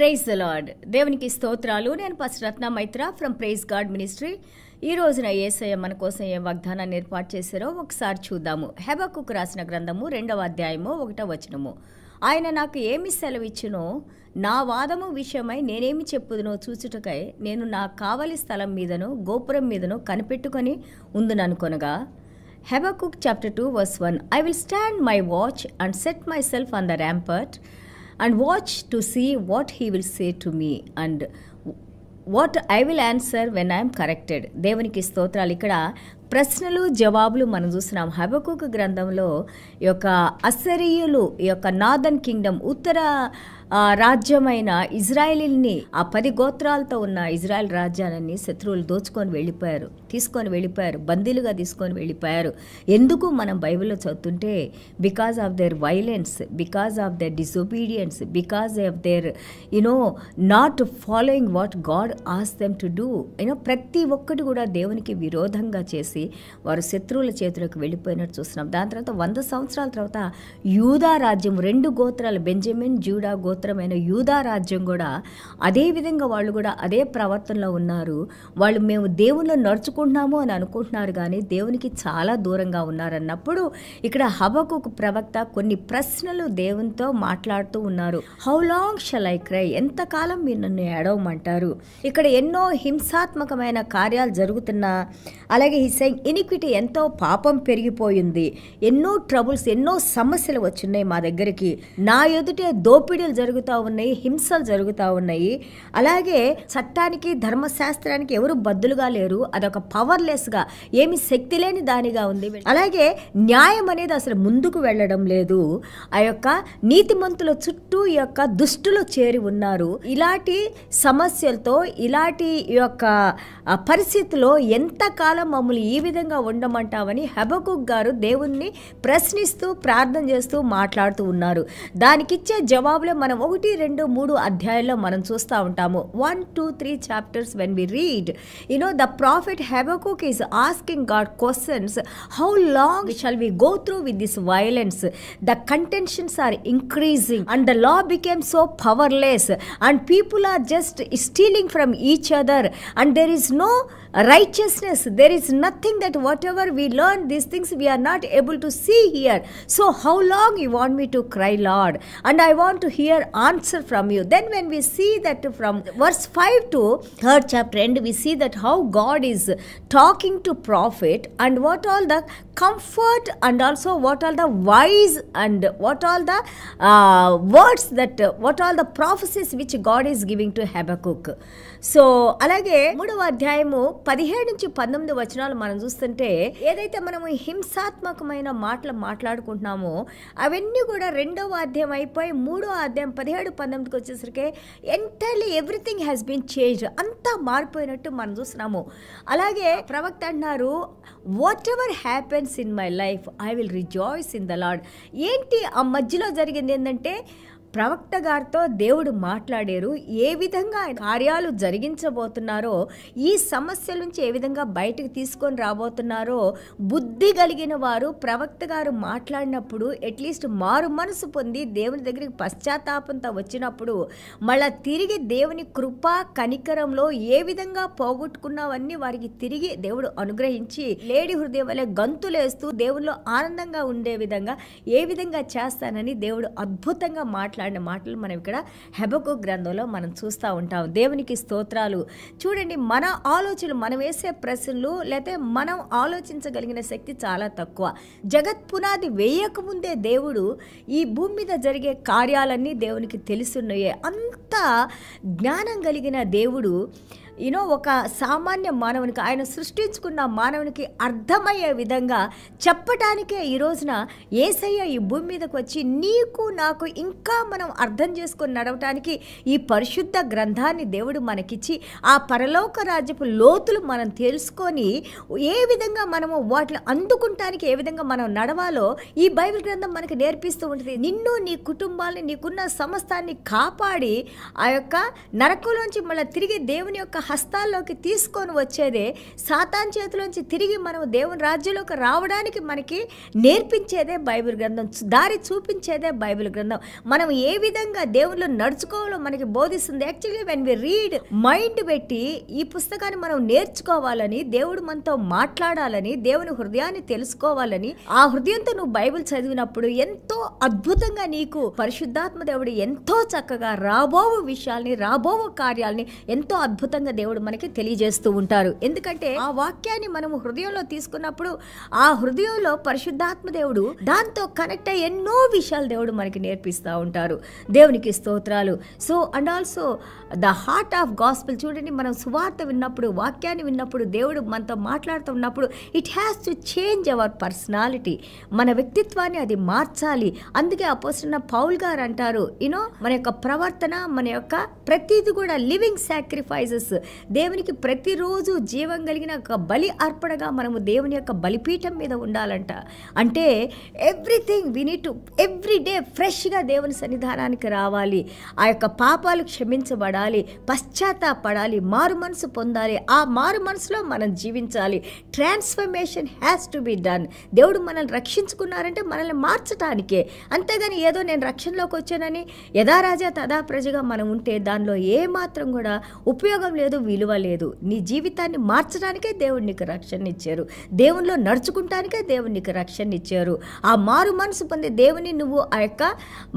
Praise the lord. దేవునికి స్తోత్రాలు. నేను pastor Ratna Maitra from praise God ministry. ఈ రోజున యేసయ్య మన కోసం ఏ వాగ్దానాన్ని ఏర్పాటు చేశారో ఒకసారి చూద్దాము. హెబక్కుకు రాసిన గ్రంథము 2వ అధ్యాయము 1వ వచనము. ఆయన నాకు ఏమి సెలవిచ్చునో నా వాదము విషయమై నేనేమి చెప్పుదునో చూచుటకై నేను నా కావలి స్థలం మీదను గోపురం మీదను కనిపెట్టుకొని ఉందుననుకొనగా. Habakkuk chapter 2 verse 1. I will stand my watch and set myself on the rampart and watch to see what he will say to me and what I will answer when I am corrected. దేవునికి స్తోత్రాలు. ఇక్కడ ప్రశ్నలు జవాబులు మనం చూస్తున్నాం. హబక్కుకు గ్రంథంలో ఈ యొక్క అస్సరీయులు, ఈ యొక్క నార్దర్న్ కింగ్డమ్, ఉత్తర రాజ్యమైన ఇజ్రాయేలీని, ఆ 10 గోత్రాలతో ఉన్న ఇజ్రాయెల్ రాజ్యాన్ని శత్రువులు తీసుకొని వెళ్ళిపోయారు, బందీలుగా తీసుకొని వెళ్ళిపోయారు. ఎందుకు మనం బైబిల్లో చదువుతుంటే because of their violence, because of their disobedience, because of their not following what God ask them to do. ప్రతి ఒక్కటి కూడా దేవునికి విరోధంగా చేసి వారు శత్రువుల చేతులకు వెళ్ళిపోయినట్టు చూస్తున్నాం. దాని తర్వాత 100 సంవత్సరాల తర్వాత యూదా రాజ్యం, 2 గోత్రాలు, బెంజమిన్ జూడా గోత్రమైన యూదా రాజ్యం కూడా అదే విధంగా వాళ్ళు కూడా అదే ప్రవర్తనలో ఉన్నారు. వాళ్ళు మేము దేవుళ్ళు నడుచుకుంటున్నాము అని అనుకుంటున్నారు, కానీ దేవునికి చాలా దూరంగా ఉన్నారన్నప్పుడు ఇక్కడ హబక్కుకు ప్రవక్త కొన్ని ప్రశ్నలు దేవునితో మాట్లాడుతూ ఉన్నారు. How long shall I cry? ఎంతకాలం మీరు నన్ను ఏడవమంటారు? ఇక్కడ ఎన్నో హింసాత్మకమైన కార్యాలు జరుగుతున్నా, అలాగే ఇనిక్విటీ, ఎంతో పాపం పెరిగిపోయింది, ఎన్నో ట్రబుల్స్, ఎన్నో సమస్యలు వచ్చినాయి మా దగ్గరికి, నా ఎదుటే దోపిడీలు జరుగుతూ ఉన్నాయి, హింసలు జరుగుతూ ఉన్నాయి, అలాగే చట్టానికి ధర్మశాస్త్రానికి ఎవరు బద్దులుగా లేరు, అదొక పవర్లెస్గా, ఏమి శక్తి లేని దానిగా ఉంది, అలాగే న్యాయం అనేది అసలు ముందుకు వెళ్ళడం లేదు, ఆ యొక్క నీతిమంతుల చుట్టూ ఈ యొక్క దుష్టులు చేరి ఉన్నారు. ఇలాంటి సమస్యలతో, ఇలాంటి ఈ యొక్క పరిస్థితిలో ఎంతకాలం మమ్మల్ని ఈ విధంగా ఉండమంటావని హబక్కుక్ గారు దేవుణ్ణి ప్రశ్నిస్తూ ప్రార్థన చేస్తూ మాట్లాడుతూ ఉన్నారు. దానికిచ్చే జవాబులే మనం 1, 2, 3 అధ్యాయాల్లో మనం చూస్తూ ఉంటాము. 1, 2, 3 chapters when we read, the prophet Habakkuk is asking God questions. How long shall we go through with this violence? The contentions are increasing and the law became so powerless and people are just stealing from each other and there is no righteousness. There is nothing that whatever we learn, these things we are not able to see here. So how long you want me to cry, Lord? And I want to hear answer from you. Then when we see that from verse 5 to 3rd chapter end, we see that how God is talking to prophet and what all the comfort and also what all the wise and what all the words that what all the prophecies which God is giving to Habakkuk. So అలాగే 3వ అధ్యాయము 17 నుంచి 19 వచనాలు మనం చూస్తుంటే, ఏదైతే మనము హింసాత్మకమైన మాటలు మాట్లాడుకుంటున్నామో అవన్నీ కూడా 2వ అధ్యాయం అయిపోయి 3వ అధ్యాయం 17, 19కి వచ్చేసరికి entirely everything has been changed, అంతా మారిపోయినట్టు మనం చూస్తున్నాము. అలాగే ప్రవక్త అంటున్నారు, whatever happens in my life I will rejoice in the lord. ఏంటి ఆ మధ్యలో జరిగింది ఏంటంటే, ప్రవక్త గారితో దేవుడు మాట్లాడారు, ఏ విధంగా కార్యాలు జరిగించబోతున్నారో, ఈ సమస్యల నుంచి ఏ విధంగా బయటకు తీసుకొని రాబోతున్నారో బుద్ధి కలిగిన వారు ప్రవక్త గారు మాట్లాడినప్పుడు అట్లీస్ట్ మారు మనసు పొంది దేవుని దగ్గరికి పశ్చాత్తాపంతో వచ్చినప్పుడు మళ్ళా తిరిగి దేవుని కృప కనికరంలో ఏ విధంగా పోగొట్టుకున్నవన్నీ వారికి తిరిగి దేవుడు అనుగ్రహించి లేడి హృదయం వలె గంతులేస్తూ దేవుల్లో ఆనందంగా ఉండే విధంగా ఏ విధంగా చేస్తానని దేవుడు అద్భుతంగా మాట్లాడిన మాటలు మనం ఇక్కడ హబక్కుక్ గ్రంథంలో మనం చూస్తూ ఉంటాం. దేవునికి స్తోత్రాలు. చూడండి, మన ఆలోచనలు, మనం వేసే ప్రశ్నలు, లేకపోతే మనం ఆలోచించగలిగిన శక్తి చాలా తక్కువ. జగత్ పునాది వేయకముందే దేవుడు ఈ భూమి మీద జరిగే కార్యాలన్నీ దేవునికి తెలుసున్నాయే. అంత జ్ఞానం కలిగిన దేవుడు ఒక సామాన్య మానవునికి, ఆయన సృష్టించుకున్న మానవునికి అర్థమయ్యే విధంగా చెప్పటానికే ఈ రోజున యేసయ్య ఈ భూమి మీదకి వచ్చి నీకు నాకు ఇంకా మనం అర్థం చేసుకొని నడవటానికి ఈ పరిశుద్ధ గ్రంథాన్ని దేవుడు మనకిచ్చి ఆ పరలోక రాజ్యపు లోతులు మనం తెలుసుకొని ఏ విధంగా మనము వాటిని అందుకుంటానికి ఏ విధంగా మనం నడవాలో ఈ బైబిల్ గ్రంథం మనకు నేర్పిస్తూ ఉంటుంది. నిన్ను, నీ కుటుంబాన్ని, నీకున్న సమస్తాన్ని కాపాడి ఆ యొక్క నరకంలోంచి మళ్ళీ తిరిగి దేవుని యొక్క హస్తాల్లోకి తీసుకొని వచ్చేదే, సాతాన్ చేతిలోంచి తిరిగి మనం దేవుని రాజ్యంలోకి రావడానికి మనకి నేర్పించేదే బైబిల్ గ్రంథం, దారి చూపించేదే బైబిల్ గ్రంథం. మనం ఏ విధంగా దేవుళ్ళు నడుచుకోవాలో మనకి బోధిస్తుంది. Actually when we read, mind పెట్టి ఈ పుస్తకాన్ని మనం నేర్చుకోవాలని, దేవుడు మనతో మాట్లాడాలని, దేవుని హృదయాన్ని తెలుసుకోవాలని, ఆ హృదయంతో నువ్వు బైబిల్ చదివినప్పుడు ఎంతో అద్భుతంగా నీకు పరిశుద్ధాత్మ దేవుడు ఎంతో చక్కగా రాబో విషయాల్ని, రాబో కార్యాలని ఎంతో అద్భుతంగా దేవుడు మనకి తెలియజేస్తూ ఉంటారు. ఎందుకంటే ఆ వాక్యాన్ని మనము హృదయంలో తీసుకున్నప్పుడు ఆ హృదయంలో పరిశుద్ధాత్మ దేవుడు దాంతో కనెక్ట్ అయ్యి ఎన్నో విషయాలు దేవుడు మనకి నేర్పిస్తూ ఉంటారు. దేవునికి స్తోత్రాలు. So and also the heart of gospel చూడండి, మనం సువార్త విన్నప్పుడు, వాక్యాన్ని విన్నప్పుడు, దేవుడు మనతో మాట్లాడుతూ ఉన్నప్పుడు it has to change our personality. మన వ్యక్తిత్వాన్ని అది మార్చాలి. అందుకే అపోస్తలుడైన పౌలు గారు అంటారు, మన యొక్క ప్రవర్తన, మన యొక్క ప్రతిది కూడా లివింగ్ సాక్రిఫైసెస్, దేవునికి ప్రతిరోజు జీవం కలిగిన ఒక బలి అర్పణగా మనము దేవుని యొక్క బలిపీఠం మీద ఉండాలంట. అంటే everything we need to every day ఫ్రెష్గా దేవుని సన్నిధానానికి రావాలి. ఆ యొక్క పాపాలు క్షమించబడాలి, పశ్చాత్తాపడాలి, మారు మనసు పొందాలి. ఆ మారు మనసులో మనం జీవించాలి. Transformation has to be done. దేవుడు మనల్ని రక్షించుకున్నారంటే మనల్ని మార్చడానికే. అంతేగాని ఏదో నేను రక్షణలోకి వచ్చానని యథారాజా తదా ప్రజగా మనం ఉంటే దానిలో ఏమాత్రం కూడా ఉపయోగం లేదు, విలువ లేదు. నీ జీవితాన్ని మార్చడానికే దేవుడు నీకు రక్షణ ఇచ్చారు. దేవునిలో నడుచుకుంటానికే దేవుడు నీకు రక్షణ ఇచ్చారు. ఆ మారు మనసు పొందే దేవుని నువ్వు ఆ యొక్క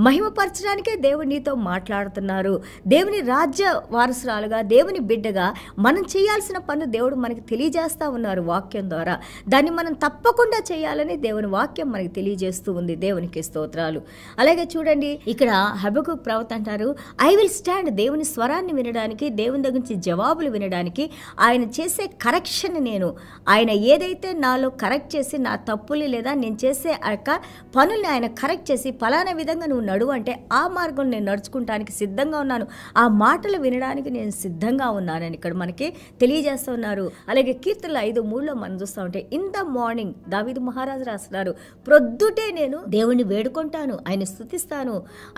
మహిమపరచడానికే దేవుడు నీతో మాట్లాడుతున్నారు. దేవుని రాజ్య వారసురాలుగా, దేవుని బిడ్డగా మనం చేయాల్సిన పనులు దేవుడు మనకి తెలియజేస్తూ ఉన్నారు వాక్యం ద్వారా. దాన్ని మనం తప్పకుండా చేయాలని దేవుని వాక్యం మనకి తెలియజేస్తూ ఉంది. దేవునికి స్తోత్రాలు. అలాగే చూడండి, ఇక్కడ హబక్కూకు ప్రవక్త అంటారు, ఐ విల్ స్టాండ్. దేవుని స్వరాన్ని వినడానికి, దేవుని దగ్గర నుంచి జవాబులు వినడానికి, ఆయన చేసే కరెక్షన్, ఆయన ఏదైతే నాలో కరెక్ట్ చేసి నా తప్పులు లేదా నేను చేసే ఆ యొక్క పనుల్ని ఆయన కరెక్ట్ చేసి పలానా విధంగా నువ్వు నడువు అంటే ఆ మార్గం నేను నడుచుకుంటానికి సిద్ధంగా ఉన్నాను, ఆ మాటలు వినడానికి నేను సిద్ధంగా ఉన్నానని ఇక్కడ మనకి తెలియజేస్తూ ఉన్నారు. అలాగే కీర్తనలు 5:3 మనం చూస్తూ ఉంటే, ఇన్ ద మార్నింగ్ దావీదు మహారాజు రాస్తున్నారు, ప్రొద్దుటే నేను దేవుణ్ణి వేడుకుంటాను, ఆయన స్తుతిస్తాను.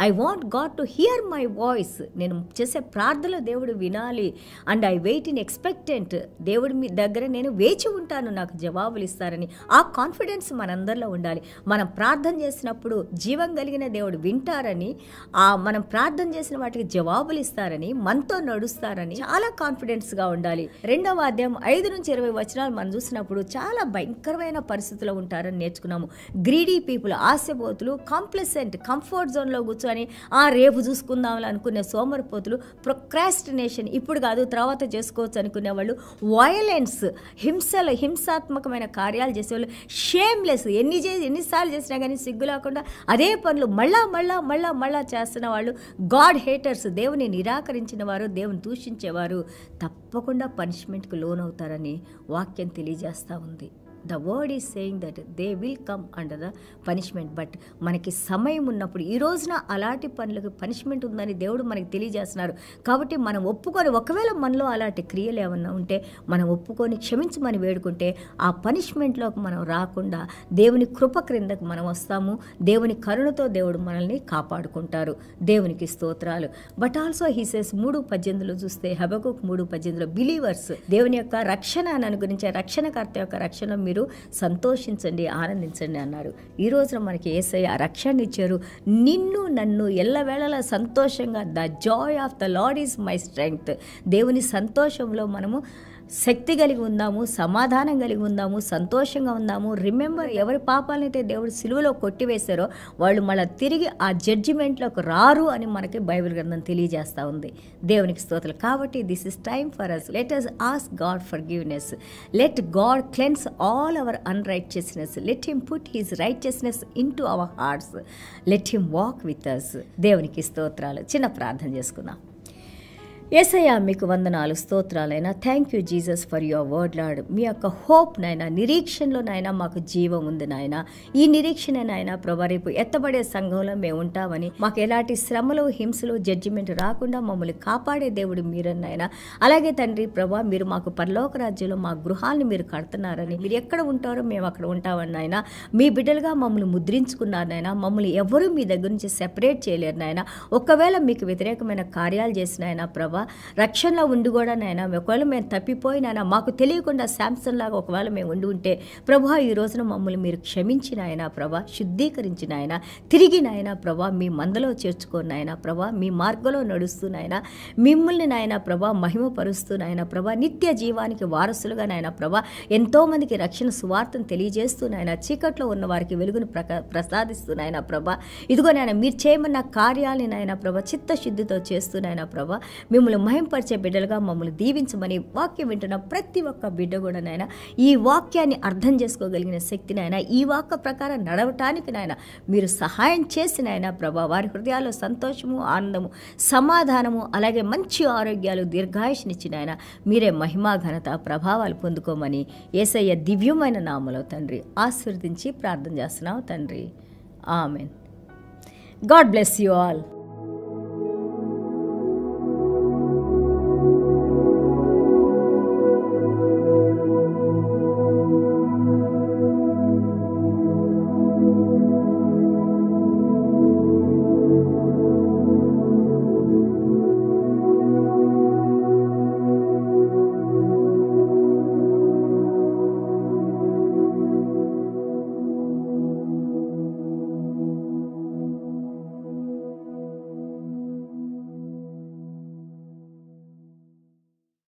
I want God to hear my voice. నేను చేసే ప్రార్థనలో దేవుడు వినాలి. And I wait in expectant. దేవుడి మీ దగ్గర నేను వేచి ఉంటాను, నాకు జవాబులు ఇస్తారని. ఆ కాన్ఫిడెన్స్ మనందరిలో ఉండాలి. మనం ప్రార్థన చేసినప్పుడు జీవం కలిగిన దేవుడు వింటారని, మనం ప్రార్థన చేసిన వాటికి జవాబులు ఇస్తారని, మనతో నడుస్తారని చాలా కాన్ఫిడెన్స్గా ఉండాలి. 2వ అధ్యాయం 5-20 వచనాలు మనం చూసినప్పుడు చాలా భయంకరమైన పరిస్థితుల్లో ఉంటారని నేర్చుకున్నాము. గ్రీడీ పీపుల్, ఆశపోతులు, కాంప్లసెంట్, కంఫర్ట్ జోన్లో కూర్చొని రేపు చూసుకుందామని అనుకునే సోమరిపోతులు, ప్రొక్రాస్టినేషన్, ఇప్పుడు కాదు తర్వాత చేసుకోవచ్చు అనుకునే వాళ్ళు, వయలెన్స్, హింసాత్మకమైన కార్యాలు చేసేవాళ్ళు, షేమ్లెస్, ఎన్నిసార్లు చేసినా కానీ సిగ్గు లేకుండా అదే పనులు మళ్ళా చేస్తున్న వాళ్ళు, గాడ్ హేటర్స్, దేవుని నిరాకరించిన వారు, దేవుని దూషించేవారు తప్పకుండా పనిష్మెంట్కి లోనవుతారని వాక్యం తెలియజేస్తూ ఉంది. The word is saying that they will come under the punishment. But మనకి సమయం ఉన్నప్పుడు, ఈ రోజున అలాంటి పనులకు పనిష్మెంట్ ఉందని దేవుడు మనకి తెలియజేస్తున్నారు. కాబట్టి మనం ఒప్పుకొని, ఒకవేళ మనలో అలాంటి క్రియలు ఏమన్నా ఉంటే మనం ఒప్పుకొని క్షమించమని వేడుకుంటే ఆ పనిష్మెంట్లోకి మనం రాకుండా దేవుని కృప క్రిందకు మనం వస్తాము. దేవుని కరుణతో దేవుడు మనల్ని కాపాడుకుంటారు. దేవునికి స్తోత్రాలు. బట్ ఆల్సో హీ సేస్ 3:18 చూస్తే, హబక్కూకు 3:18 బిలీవర్స్, దేవుని యొక్క రక్షణ అని అనుగురించి, రక్షణకర్త యొక్క రక్షణ మీరు సంతోషించండి, ఆనందించండి అన్నారు. ఈ రోజున మనకి యేసయ్య రక్షణ ఇచ్చారు. నిన్ను నన్ను ఎల్లవేళలా సంతోషంగా, the Joy of the lord is my strength. దేవుని సంతోషంలో మనము శక్తి కలిగి ఉందాము, సమాధానం కలిగి ఉందాము, సంతోషంగా ఉందాము. రిమెంబర్, ఎవరి పాపాలనైతే దేవుడు సిలువలో కొట్టివేశారో వాళ్ళు మళ్ళీ తిరిగి ఆ జడ్జిమెంట్లోకి రారు అని మనకి బైబిల్ గ్రంథం తెలియజేస్తూ ఉంది. దేవునికి స్తోత్రాలు. కాబట్టి this is time for us. Let us ask God forgiveness. Let God cleanse all our unrighteousness. Let him put his righteousness into our hearts. Let him walk with us. దేవునికి స్తోత్రాలు. చిన్న ప్రార్థన చేసుకుందాం. యేసయ్యా, మీకు వందనాలు, స్తోత్రాలైనా. Thank you Jesus for your word Lord. మీ యొక్క హోప్ నాయన, నిరీక్షణలో నాయన మాకు జీవం ఉంది నాయన. ఈ నిరీక్షణ నాయన ప్రభా, రేపు ఎత్తబడే సంఘంలో మేము ఉంటామని, మాకు ఎలాంటి శ్రమలు, హింసలు, జడ్జిమెంట్ రాకుండా మమ్మల్ని కాపాడే దేవుడు మీరన్నాయన. అలాగే తండ్రి ప్రభా, మీరు మాకు పరలోక రాజ్యంలో మా గృహాన్ని మీరు కడుతున్నారని, మీరు ఎక్కడ ఉంటారో మేము అక్కడ ఉంటామని నాయన. మీ బిడ్డలుగా మమ్మల్ని ముద్రించుకున్నారు నాయన. మమ్మల్ని ఎవరూ మీ దగ్గర నుంచి సెపరేట్ చేయలేరు నాయన. ఒకవేళ మీకు వ్యతిరేకమైన కార్యాలు చేసిన ఆయన ప్రభా, ప్రభా. రక్షణలో ఉండి కూడా నాయన ఒకవేళ మేము తప్పిపోయి నాయన మాకు తెలియకుండా శాంసన్ లాగా ఒకవేళ మేము ఉండి ఉంటే ప్రభా ఈ రోజున మమ్మల్ని మీరు క్షమించిన ఆయన ప్రభా, శుద్ధీకరించిన ఆయన, తిరిగి నాయన ప్రభా మీ మందలో చేర్చుకొని నాయన ప్రభా, మీ మార్గంలో నడుస్తూ నాయన మిమ్మల్ని నాయన ప్రభా మహిమపరుస్తూ నాయన ప్రభా నిత్య జీవానికి వారసులుగా నాయన ప్రభా ఎంతోమందికి రక్షణ సువార్తను తెలియజేస్తూ నాయన చీకట్లో ఉన్న వారికి వెలుగును ప్రసాదిస్తూ నాయన ప్రభా, ఇదిగో నాయన మీరు చేయమన్న కార్యాలని నాయన ప్రభా చిత్తశుద్ధితో చేస్తూ నాయన ప్రభా మిమ్మల్ని మహింపరిచే బిడ్డలుగా మమ్మల్ని దీవించమని వాక్యం వింటున్న ప్రతి ఒక్క బిడ్డ కూడా నాయన ఈ వాక్యాన్ని అర్థం చేసుకోగలిగిన శక్తి నాయన, ఈ వాక్య ప్రకారం నడవటానికి నాయన మీరు సహాయం చేసి నాయన ప్రభా వారి హృదయాల్లో సంతోషము, ఆనందము, సమాధానము, అలాగే మంచి ఆరోగ్యాలు, దీర్ఘాయుష్నిచ్చిన ఆయన మీరే మహిమా ఘనత ప్రభావాలు పొందుకోమని యేసయ్య దివ్యమైన నామములో తండ్రి ఆశీర్వదించి ప్రార్థన చేస్తున్నాం తండ్రి. Amen. God bless you all.